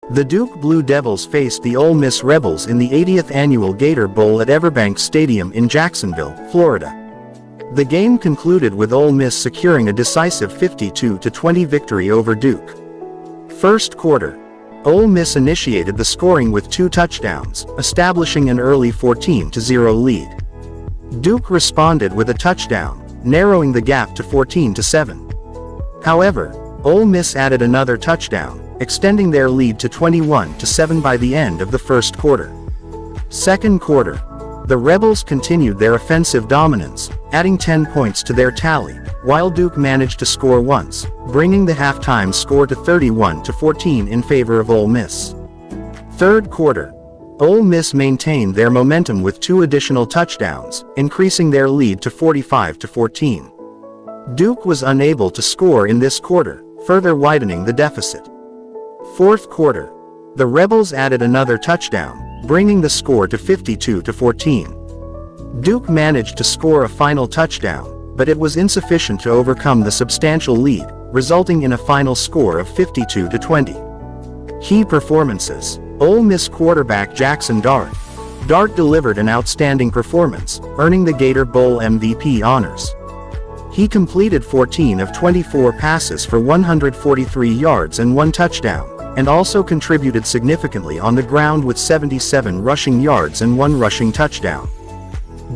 The Duke Blue Devils faced the Ole Miss Rebels in the 80th Annual Gator Bowl at Everbank Stadium in Jacksonville, Florida. The game concluded with Ole Miss securing a decisive 52-20 victory over Duke. First quarter. Ole Miss initiated the scoring with 2 touchdowns, establishing an early 14-0 lead. Duke responded with a touchdown, narrowing the gap to 14-7. However, Ole Miss added another touchdown, extending their lead to 21-7 by the end of the first quarter. Second quarter. The Rebels continued their offensive dominance, adding 10 points to their tally, while Duke managed to score once, bringing the halftime score to 31-14 in favor of Ole Miss. Third quarter. Ole Miss maintained their momentum with 2 additional touchdowns, increasing their lead to 45-14. Duke was unable to score in this quarter, further widening the deficit. Fourth quarter. The Rebels added another touchdown, bringing the score to 52-14. Duke managed to score a final touchdown, but it was insufficient to overcome the substantial lead, resulting in a final score of 52-20. Key performances. Ole Miss quarterback Jackson Dart. Dart delivered an outstanding performance, earning the Gator Bowl MVP honors. He completed 14 of 24 passes for 143 yards and 1 touchdown, and also contributed significantly on the ground with 77 rushing yards and 1 rushing touchdown.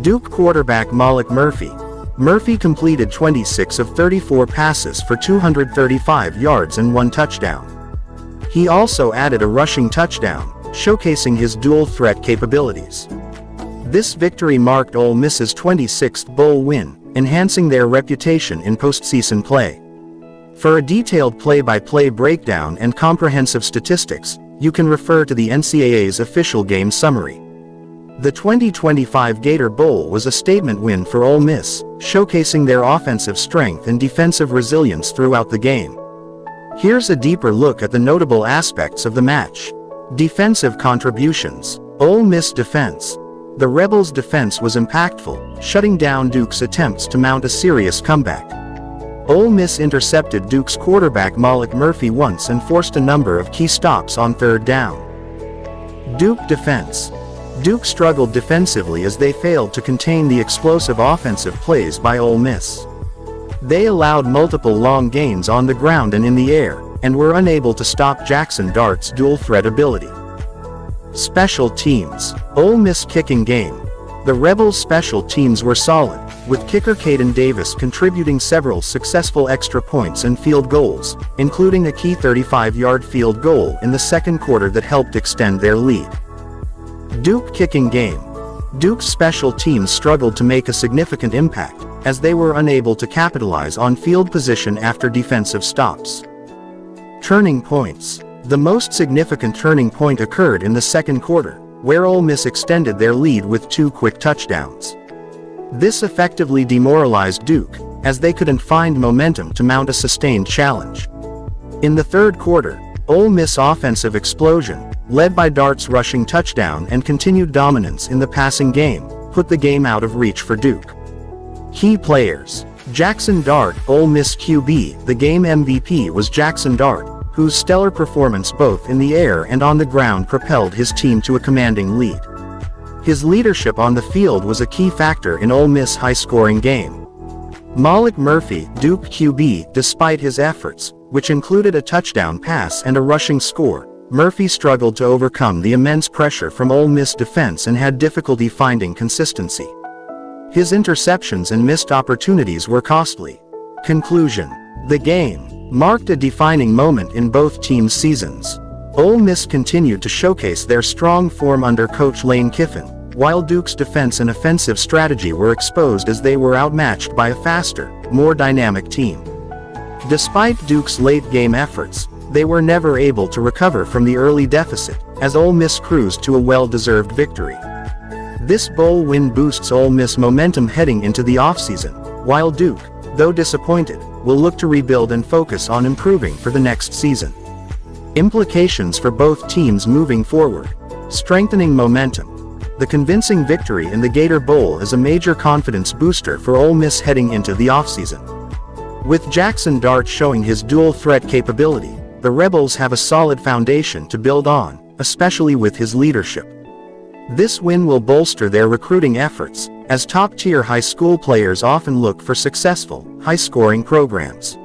Duke quarterback Maalik Murphy. Murphy completed 26 of 34 passes for 235 yards and 1 touchdown. He also added a rushing touchdown, showcasing his dual-threat capabilities. This victory marked Ole Miss's 26th bowl win, enhancing their reputation in postseason play. For a detailed play-by-play breakdown and comprehensive statistics, you can refer to the NCAA's official game summary. The 2025 Gator Bowl was a statement win for Ole Miss, showcasing their offensive strength and defensive resilience throughout the game. Here's a deeper look at the notable aspects of the match. Defensive contributions. Ole Miss defense. The Rebels' defense was impactful, shutting down Duke's attempts to mount a serious comeback. Ole Miss intercepted Duke's quarterback Maalik Murphy once and forced a number of key stops on third down. Duke defense. Duke struggled defensively as they failed to contain the explosive offensive plays by Ole Miss. They allowed multiple long gains on the ground and in the air, and were unable to stop Jackson Dart's dual-threat ability. Special teams. Ole Miss kicking game. The Rebels' special teams were solid, with kicker Caden Davis contributing several successful extra points and field goals, including a key 35-yard field goal in the second quarter that helped extend their lead. Duke kicking game. Duke's special teams struggled to make a significant impact, as they were unable to capitalize on field position after defensive stops. Turning points. The most significant turning point occurred in the second quarter, where Ole Miss extended their lead with 2 quick touchdowns. This effectively demoralized Duke, as they couldn't find momentum to mount a sustained challenge. In the third quarter, Ole Miss' offensive explosion, led by Dart's rushing touchdown and continued dominance in the passing game, put the game out of reach for Duke. Key players. Jackson Dart, Ole Miss QB. The game MVP was Jackson Dart, whose stellar performance both in the air and on the ground propelled his team to a commanding lead. His leadership on the field was a key factor in Ole Miss' high-scoring game. Maalik Murphy, Duke QB. Despite his efforts, which included a touchdown pass and a rushing score, Murphy struggled to overcome the immense pressure from Ole Miss defense and had difficulty finding consistency. His interceptions and missed opportunities were costly. Conclusion. The game marked a defining moment in both teams' seasons. Ole Miss continued to showcase their strong form under coach Lane Kiffin, while Duke's defense and offensive strategy were exposed as they were outmatched by a faster, more dynamic team. Despite Duke's late-game efforts, they were never able to recover from the early deficit, as Ole Miss cruised to a well-deserved victory. This bowl win boosts Ole Miss momentum heading into the offseason, while Duke, though disappointed, will look to rebuild and focus on improving for the next season. Implications for both teams moving forward. Strengthening momentum. The convincing victory in the Gator Bowl is a major confidence booster for Ole Miss heading into the offseason. With Jackson Dart showing his dual-threat capability, the Rebels have a solid foundation to build on, especially with his leadership. This win will bolster their recruiting efforts, as top-tier high school players often look for successful, high-scoring programs.